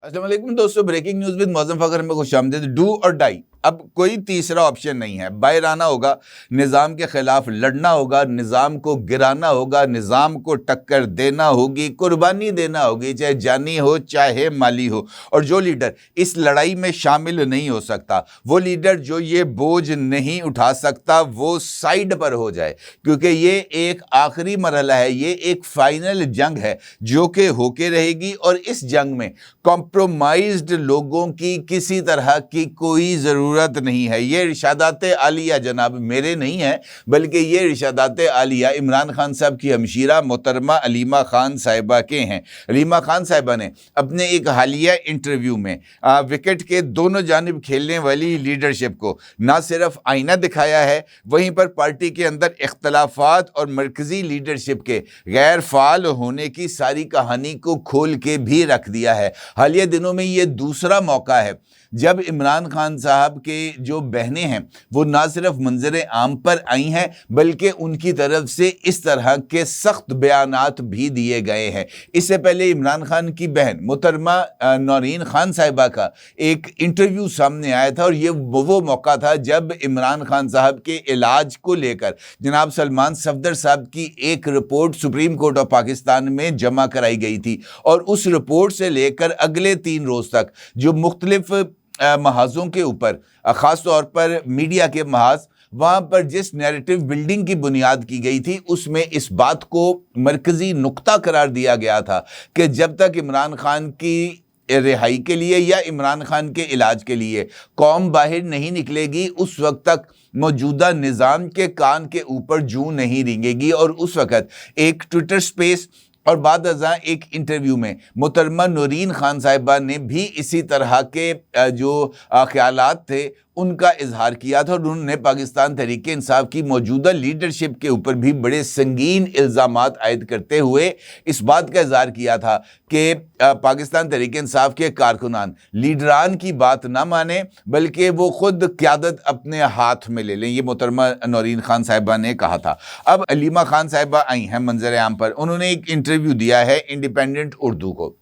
अस्सलाम वालेकुम दोस्तों, breaking news with Moazzam Fakhar में खुशामदीद। डू और डाई, अब कोई तीसरा ऑप्शन नहीं है। बाहर आना होगा, निज़ाम के खिलाफ लड़ना होगा, निज़ाम को गिराना होगा, निज़ाम को टक्कर देना होगी, कुर्बानी देना होगी, चाहे जानी हो चाहे माली हो। और जो लीडर इस लड़ाई में शामिल नहीं हो सकता, वो लीडर जो ये बोझ नहीं उठा सकता, वो साइड पर हो जाए, क्योंकि ये एक आखिरी मरहला है, ये एक फाइनल जंग है जो कि होके रहेगी। और इस जंग में कॉम्प्रोमाइज्ड लोगों की किसी तरह की कोई ज़रूरत नहीं है। ये इरशादात आलिया जनाब मेरे नहीं है, बल्कि ये इरशादात आलिया इमरान खान साहब की हमशीरा मोहतरमा अलीमा खान साहिबा के हैं। अलीमा खान साहिबा ने अपने एक हालिया इंटरव्यू में विकेट के दोनों जानिब खेलने वाली लीडरशिप को ना सिर्फ आईना दिखाया है, वहीं पर पार्टी के अंदर इख्तलाफात और मरकज़ी लीडरशिप के गैर फाल होने की सारी कहानी को खोल के भी रख दिया है। हालिया दिनों में ये दूसरा मौका है जब इमरान खान साहब के जो बहनें हैं वो ना सिर्फ मंजर आम पर आई हैं, बल्कि उनकी तरफ से इस तरह के सख्त बयानात भी दिए गए हैं। इससे पहले इमरान खान की बहन मोहतरमा नौरीन खान साहिबा का एक इंटरव्यू सामने आया था, और ये वो मौका था जब इमरान खान साहब के इलाज को लेकर जनाब सलमान सफदर साहब की एक report supreme court of Pakistan में जमा कराई गई थी। और उस रिपोर्ट से लेकर अगले 3 रोज़ तक जो मुख्तलिफ महाजों के ऊपर, ख़ास तौर पर मीडिया के महाज, वहाँ पर जिस नैरेटिव बिल्डिंग की बुनियाद की गई थी, उसमें इस बात को मरकज़ी नुक्ता करार दिया गया था कि जब तक इमरान खान की रिहाई के लिए या इमरान खान के इलाज के लिए कौम बाहर नहीं निकलेगी, उस वक्त तक मौजूदा निज़ाम के कान के ऊपर जूं नहीं रेंगेगी। और उस वक्त एक ट्विटर स्पेस और बाद अज़ां एक इंटरव्यू में मोहतरमा नौरीन खान साहिबा ने भी इसी तरह के जो ख्यालात थे उनका इजहार किया था, और उन्होंने पाकिस्तान तहरीक इंसाफ की मौजूदा लीडरशिप के ऊपर भी बड़े संगीन इल्ज़ामात आयद करते हुए इस बात का इजहार किया था कि पाकिस्तान तहरीक इंसाफ के कारकुनान लीडरान की बात ना माने, बल्कि वो खुद क़यादत अपने हाथ में ले लें। ये मोहतरमा नौरीन खान साहिबा ने कहा था। अब अलीमा खान साहिबा आई हैं मंजर आम पर, उन्होंने एक इंटरव्यू दिया है इंडिपेंडेंट उर्दू को।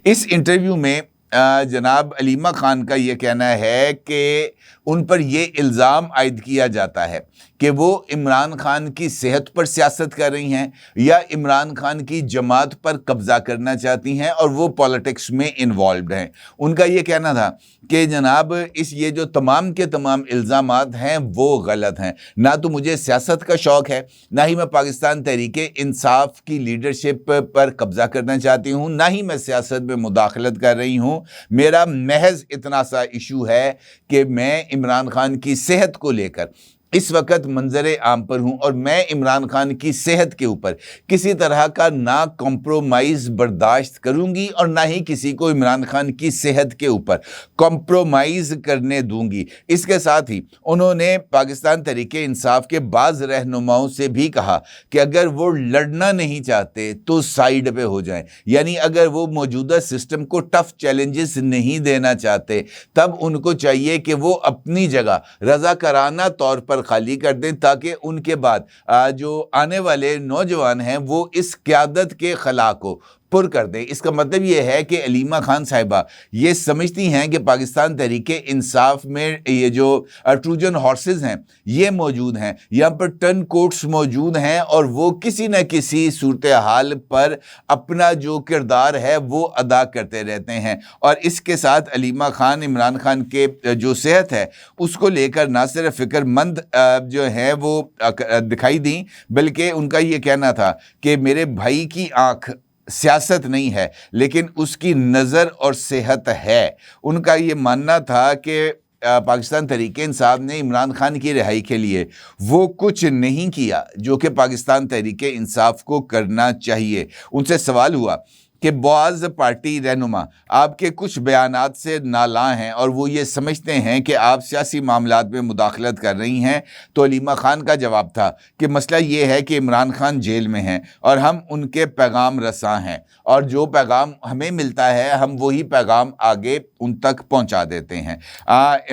इस इंटरव्यू में जनाब अलीमा खान का ये कहना है कि उन पर ये इल्ज़ाम आयद किया जाता है कि वो इमरान खान की सेहत पर सियासत कर रही हैं या इमरान खान की जमात पर कब्ज़ा करना चाहती हैं, और वो पॉलिटिक्स में इन्वॉल्व्ड हैं। उनका ये कहना था कि जनाब ये जो तमाम के तमाम इल्ज़ामात हैं वो गलत हैं। ना तो मुझे सियासत का शौक़ है, ना ही मैं पाकिस्तान तहरीक इंसाफ की लीडरशिप पर कब्ज़ा करना चाहती हूँ, ना ही मैं सियासत में मुदाखलत कर रही हूँ। मेरा महज इतना सा इशू है कि मैं इमरान खान की सेहत को लेकर इस वक्त मंजर आम पर हूँ, और मैं इमरान खान की सेहत के ऊपर किसी तरह का ना कॉम्प्रोमाइज़ बर्दाश्त करूँगी और ना ही किसी को इमरान खान की सेहत के ऊपर कॉम्प्रोमाइज़ करने दूँगी। इसके साथ ही उन्होंने पाकिस्तान तहरीक इंसाफ के बाज़ रहनुमाओं से भी कहा कि अगर वो लड़ना नहीं चाहते तो साइड पे हो जाएं, यानी अगर वो मौजूदा सिस्टम को टफ़ चैलेंजेस नहीं देना चाहते, तब उनको चाहिए कि वो अपनी जगह रज़ाकाराना तौर पर खाली कर दें, ताकि उनके बाद जो आने वाले नौजवान हैं वो इस क़यादत के खला को पुर कर दें। इसका मतलब ये है कि अलीमा खान साहिबा ये समझती हैं कि पाकिस्तान तहरीक इंसाफ में ये जो ट्रूजन हॉर्सेस हैं ये मौजूद हैं, यहाँ पर टर्न कोट्स मौजूद हैं, और वो किसी न किसी सूरत हाल पर अपना जो किरदार है वो अदा करते रहते हैं। और इसके साथ अलीमा खान इमरान खान के जो सेहत है उसको लेकर ना सिर्फ फ़िक्रमंद जो है वो दिखाई दी, बल्कि उनका ये कहना था कि मेरे भाई की आँख सियासत नहीं है, लेकिन उसकी नज़र और सेहत है। उनका ये मानना था कि पाकिस्तान तहरीक इंसाफ ने इमरान खान की रिहाई के लिए वो कुछ नहीं किया जो कि पाकिस्तान तहरीक इंसाफ को करना चाहिए। उनसे सवाल हुआ कि बाज़ पार्टी रहनुमा आपके कुछ बयानात से नाला हैं और वो ये समझते हैं कि आप सियासी मामलात में मुदाखलत कर रही हैं, तो अलीमा खान का जवाब था कि मसला ये है कि इमरान खान जेल में हैं और हम उनके पैगाम रसां हैं, और जो पैगाम हमें मिलता है हम वही पैगाम आगे उन तक पहुंचा देते हैं।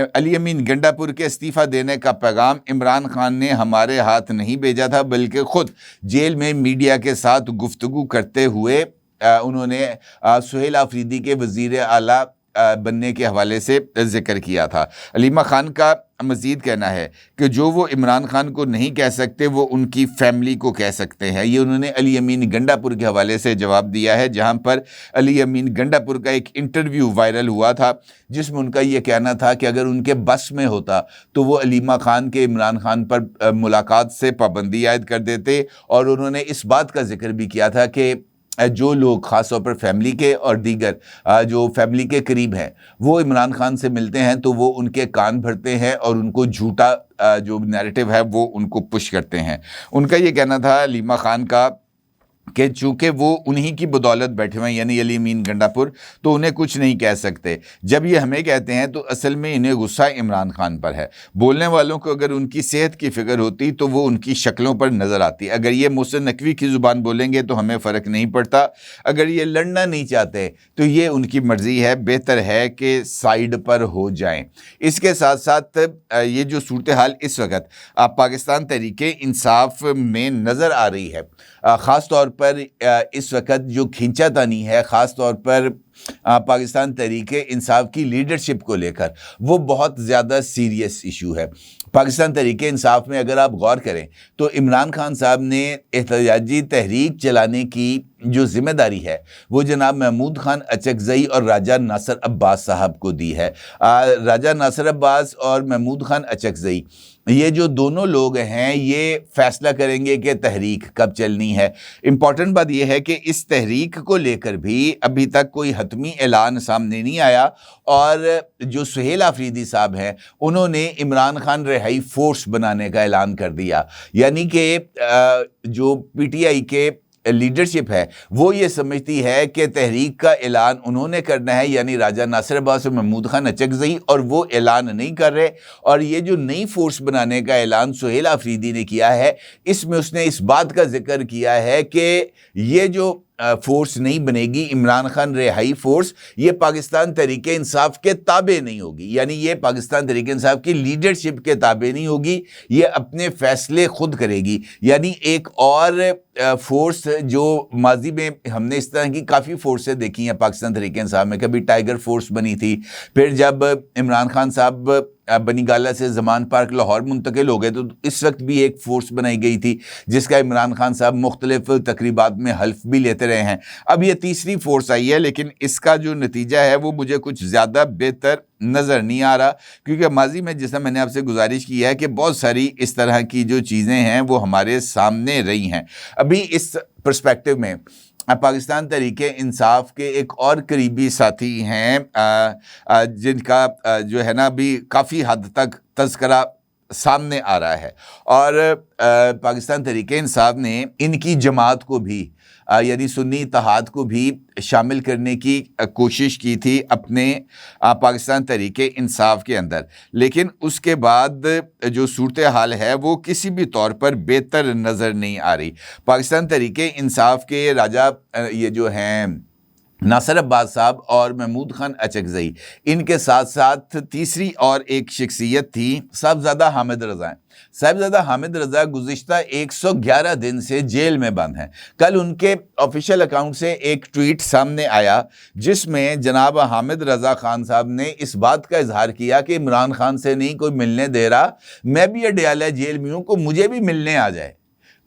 अली अमीन गंडापुर के इस्तीफ़ा देने का पैगाम इमरान खान ने हमारे हाथ नहीं भेजा था, बल्कि ख़ुद जेल में मीडिया के साथ गुफ्तगू करते हुए انہوں نے سہیل آفریدی کے وزیر اعلیٰ بننے کے حوالے سے ذکر کیا تھا۔ علیمہ خان کا مزید کہنا ہے کہ جو وہ عمران خان کو نہیں کہہ سکتے وہ ان کی فیملی کو کہہ سکتے ہیں۔ یہ انہوں نے علی امین گنڈا پور کے حوالے سے جواب دیا ہے، جہاں پر علی امین گنڈا پور کا ایک انٹرویو وائرل ہوا تھا جس میں ان کا یہ کہنا تھا کہ اگر ان کے بس میں ہوتا تو وہ علیمہ خان کے عمران خان پر ملاقات سے پابندی عائد کر دیتے، اور انہوں نے اس بات کا ذکر بھی کیا تھا کہ جو لوگ خاص طور پر فیملی کے اور دیگر جو فیملی کے قریب ہیں وہ عمران خان سے ملتے ہیں تو وہ ان کے کان بھرتے ہیں اور ان کو جھوٹا جو نیریٹو ہے وہ ان کو پش کرتے ہیں۔ ان کا یہ کہنا تھا علیمہ خان کا کہ چونکہ وہ انہی کی بدولت بیٹھے ہوئے ہیں، یعنی علی امین گنڈا پور، تو انہیں کچھ نہیں کہہ سکتے۔ جب یہ ہمیں کہتے ہیں تو اصل میں انہیں غصہ عمران خان پر ہے۔ بولنے والوں کو اگر ان کی صحت کی فکر ہوتی تو وہ ان کی شکلوں پر نظر آتی۔ اگر یہ محسن نقوی کی زبان بولیں گے تو ہمیں فرق نہیں پڑتا۔ اگر یہ لڑنا نہیں چاہتے تو یہ ان کی مرضی ہے، بہتر ہے کہ سائیڈ پر ہو جائیں۔ اس کے ساتھ ساتھ یہ جو صورتحال اس وقت پاکستان تحریک انصاف میں نظر آ رہی ہے، خاص طور پر اس وقت جو کھینچا تانی ہے، خاص طور پر پاکستان تحریک انصاف کی لیڈرشپ کو لے کر، وہ بہت زیادہ سیریس ایشو ہے۔ پاکستان تحریک انصاف میں اگر آپ غور کریں تو عمران خان صاحب نے احتجاجی تحریک چلانے کی جو ذمہ داری ہے وہ جناب محمود خان اچکزئی اور راجہ ناصر عباس صاحب کو دی ہے۔ راجہ ناصر عباس اور محمود خان اچکزئی یہ جو دونوں لوگ ہیں یہ فیصلہ کریں گے کہ تحریک کب چلنی ہے۔ امپورٹنٹ بات یہ ہے کہ اس تحریک کو لے کر بھی ابھی تک کوئی حتمی اعلان سامنے نہیں آیا، اور جو سہیل آفریدی صاحب ہیں انہوں نے عمران خان رہائی فورس بنانے کا اعلان کر دیا، یعنی کہ جو پی ٹی آئی کے لیڈرشپ ہے وہ یہ سمجھتی ہے کہ تحریک کا اعلان انہوں نے کرنا ہے، یعنی راجہ ناصر عباس اور محمود خان اچکزئی، اور وہ اعلان نہیں کر رہے۔ اور یہ جو نئی فورس بنانے کا اعلان سہیل آفریدی نے کیا ہے، اس میں اس نے اس بات کا ذکر کیا ہے کہ یہ جو فورس نہیں بنے گی عمران خان رہائی فورس، یہ پاکستان تحریک انصاف کے تابع نہیں ہوگی، یعنی یہ پاکستان تحریک انصاف کی لیڈرشپ کے تابع نہیں ہوگی، یہ اپنے فیصلے خود کرے گی۔ یعنی ایک اور فورس جو ماضی میں ہم نے اس طرح کی کافی فورسیں دیکھی ہیں پاکستان تحریک انصاف میں، کبھی ٹائیگر فورس بنی تھی، پھر جب عمران خان صاحب بنی گالہ سے زمان پارک لاہور منتقل ہو گئے تو اس وقت بھی ایک فورس بنائی گئی تھی جس کا عمران خان صاحب مختلف تقریبات میں حلف بھی لیتے رہے ہیں۔ اب یہ تیسری فورس آئی ہے، لیکن اس کا جو نتیجہ ہے وہ مجھے کچھ زیادہ بہتر نظر نہیں آ رہا، کیونکہ ماضی میں جیسا میں نے آپ سے گزارش کی ہے کہ بہت ساری اس طرح کی جو چیزیں ہیں وہ ہمارے سامنے رہی ہیں۔ ابھی اس پرسپیکٹو میں پاکستان تحریک انصاف کے ایک اور قریبی ساتھی ہیں جن کا جو ہے نا ابھی کافی حد تک تذکرہ سامنے آ رہا ہے، اور پاکستان تحریک انصاف نے ان کی جماعت کو بھی یعنی سنی اتحاد کو بھی شامل کرنے کی کوشش کی تھی اپنے پاکستان تحریک انصاف کے اندر، لیکن اس کے بعد جو صورتحال ہے وہ کسی بھی طور پر بہتر نظر نہیں آ رہی۔ پاکستان تحریک انصاف کے راجہ یہ جو ہیں ناصر عباس صاحب اور محمود خان اچکزئی، ان کے ساتھ ساتھ تیسری اور ایک شخصیت تھی صاحبزادہ حامد رضا۔ صاحبزادہ حامد رضا گزشتہ 111 دن سے جیل میں بند ہیں۔ کل ان کے آفیشیل اکاؤنٹ سے ایک ٹویٹ سامنے آیا جس میں جناب حامد رضا خان صاحب نے اس بات کا اظہار کیا کہ عمران خان سے نہیں کوئی ملنے دے رہا، میں بھی اڈیالہ جیل میں ہوں، کو مجھے بھی ملنے آ جائے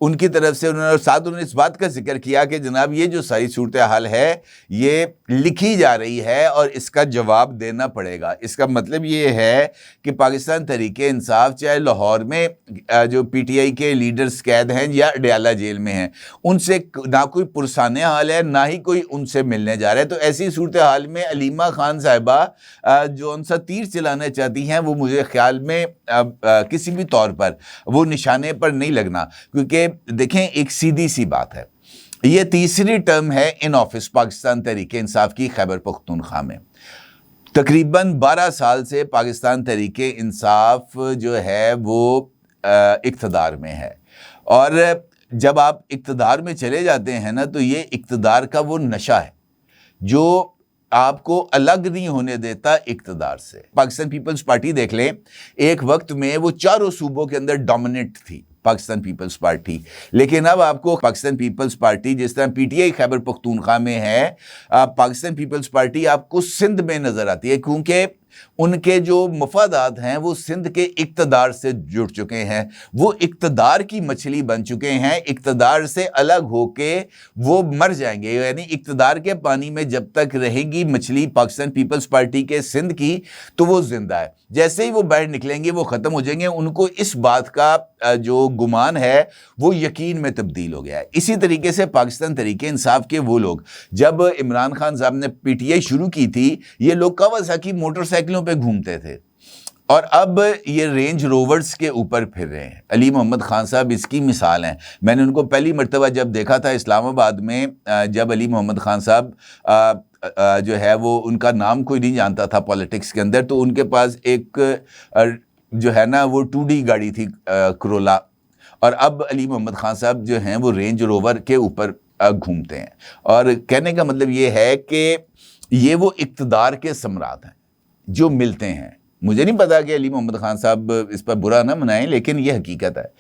ان کی طرف سے۔ انہوں نے اس بات کا ذکر کیا کہ جناب یہ جو ساری صورتحال ہے یہ لکھی جا رہی ہے اور اس کا جواب دینا پڑے گا۔ اس کا مطلب یہ ہے کہ پاکستان تحریک انصاف چاہے لاہور میں جو پی ٹی آئی کے لیڈرز قید ہیں یا اڈیالہ جیل میں ہیں، ان سے نہ کوئی پرسانہ حال ہے، نہ ہی کوئی ان سے ملنے جا رہا ہے۔ تو ایسی صورتحال میں علیمہ خان صاحبہ جو ان سا تیر چلانا چاہتی ہیں وہ مجھے خیال میں کسی بھی طور پر وہ نشانے پر نہیں لگنا، کیونکہ دیکھیں ایک سیدھی سی بات ہے، یہ تیسری ٹرم ہے ان آفس پاکستان تحریک انصاف کی خیبر پختونخوا میں۔ تقریباً 12 سال سے پاکستان تحریک انصاف جو ہے وہ اقتدار میں ہے، اور جب آپ اقتدار میں چلے جاتے ہیں نا تو یہ اقتدار کا وہ نشہ ہے جو آپ کو الگ نہیں ہونے دیتا اقتدار سے۔ پاکستان پیپلز پارٹی دیکھ لیں، ایک وقت میں وہ چاروں صوبوں کے اندر ڈومیننٹ تھی، पाकिस्तान पीपल्स पार्टी। लेकिन अब आपको पाकिस्तान पीपल्स पार्टी जिस तरह पीटीआई खैबर पख्तूनख्वा में है, पाकिस्तान पीपल्स पार्टी आपको सिंध में नजर आती है, क्योंकि उनके जो मफादात हैं वो सिंध के इक्तदार से जुड़ चुके हैं, वो इक्तदार की मछली बन चुके हैं, इक्तदार से अलग होके वो मर जाएंगे। यानी इक्तदार के पानी में जब तक रहेगी मछली पाकिस्तान पीपल्स पार्टी के सिंध की तो वो जिंदा है, जैसे ही वो बाहर निकलेंगे वो ख़त्म हो जाएंगे। उनको इस बात का जो गुमान है वो यकीन में तब्दील हो गया है। इसी तरीके से पाकिस्तान तहरीक इंसाफ के वो लोग, जब इमरान खान साहब ने पीटीआई शुरू की थी, ये लोग कावासाकी मोटरसाइकिलों पे घूमते थे और अब ये रेंज रोवर्स के ऊपर फिर रहे हैं। अली मोहम्मद खान साहब इसकी मिसाल हैं। मैंने उनको पहली मर्तबा जब देखा था इस्लामाबाद में, जब अली मोहम्मद खान साहब जो है वो उनका नाम कोई नहीं जानता था पॉलिटिक्स के अंदर, तो उनके पास एक जो है ना वो 2D गाड़ी थी करोला, और अब अली मोहम्मद खान साहब जो हैं वो रेंज रोवर के ऊपर घूमते हैं। और कहने का मतलब ये है कि ये वो इक्तदार के सम्राट हैं जो मिलते हैं। मुझे नहीं पता कि अली मोहम्मद खान साहब इस पर बुरा ना मनाएं, लेकिन ये हकीकत है।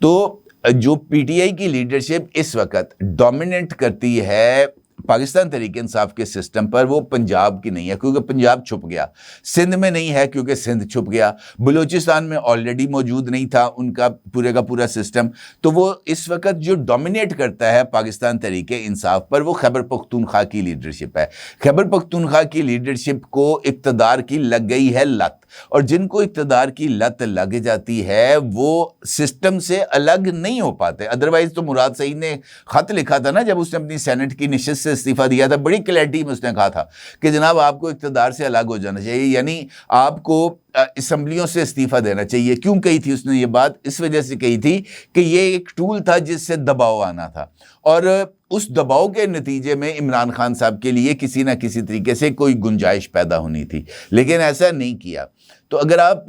तो जो पीटीआई की लीडरशिप इस वक्त डोमिनेट करती है पाकिस्तान तहरीक इंसाफ के सिस्टम पर, वो पंजाब की नहीं है क्योंकि पंजाब छुप गया, सिंध में नहीं है क्योंकि सिंध छुप गया, बलूचिस्तान में ऑलरेडी मौजूद नहीं था उनका पूरे का पूरा सिस्टम। तो वो इस वक्त जो डोमिनेट करता है पाकिस्तान तहरीक इंसाफ पर वो खैबर पख्तूनख्वा की लीडरशिप है। खैबर पख्तूनख्वा की लीडरशिप को इक़्तिदार की लग गई है लत, और जिनको इक़्तिदार की लत लग जाती है वो सिस्टम से अलग नहीं हो पाते। अदरवाइज तो मुराद सईद ने खत लिखा था ना, जब उसने अपनी सेनेट की निशिस्त से इस्तीफा दिया था, बड़ी क्लैरिटी में उसने कहा था कि जनाब आपको इक़्तिदार से अलग हो जाना चाहिए, यानी आपको असम्बलियों से इस्तीफा देना चाहिए। क्यों कही थी उसने ये बात? इस वजह से कही थी कि ये एक टूल था जिससे दबाव आना था, और उस दबाव के नतीजे में इमरान खान साहब के लिए किसी ना किसी तरीके से कोई गुंजाइश पैदा होनी थी, लेकिन ऐसा नहीं किया। तो अगर आप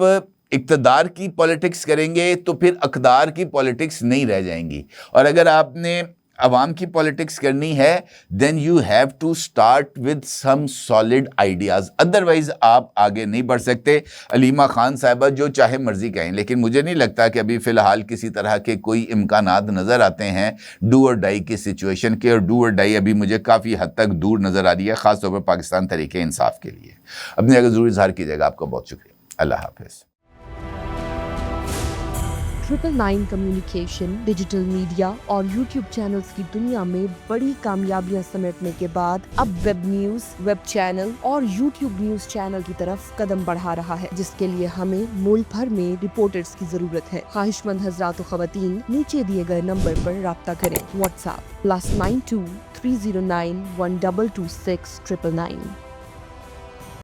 इक़्तिदार की पॉलिटिक्स करेंगे तो फिर अक़दार की पॉलिटिक्स नहीं रह जाएंगी, और अगर आपने अवाम की पॉलिटिक्स करनी है then you have to start with some solid ideas, otherwise आप आगे नहीं बढ़ सकते। अलीमा खान साहिबा जो चाहे मर्जी कहें, लेकिन मुझे नहीं लगता कि अभी फ़िलहाल किसी तरह के कोई इम्कानात नज़र आते हैं डू और डाई की सिचुएशन के, और डू और डाई अभी मुझे काफ़ी हद तक दूर नज़र आ रही है, ख़ास तौर पर पाकिस्तान तहरीक इंसाफ के लिए। अपने अगर ज़रूर इज़हार कीजिएगा। आपका बहुत शुक्रिया। अल्लाह हाफ़िज़। 999 कम्युनिकेशन, डिजिटल मीडिया और यूट्यूब चैनल्स की दुनिया में बड़ी कामयाबियां समेटने के बाद अब वेब न्यूज, वेब चैनल और यूट्यूब न्यूज चैनल की तरफ कदम बढ़ा रहा है, जिसके लिए हमें मुल्क भर में रिपोर्टर्स की जरूरत है। ख्वाहिशमंद हजरात व खवातीन नीचे दिए गए नंबर पर राब्ता करें। व्हाट्सएप +92 309 1226 999।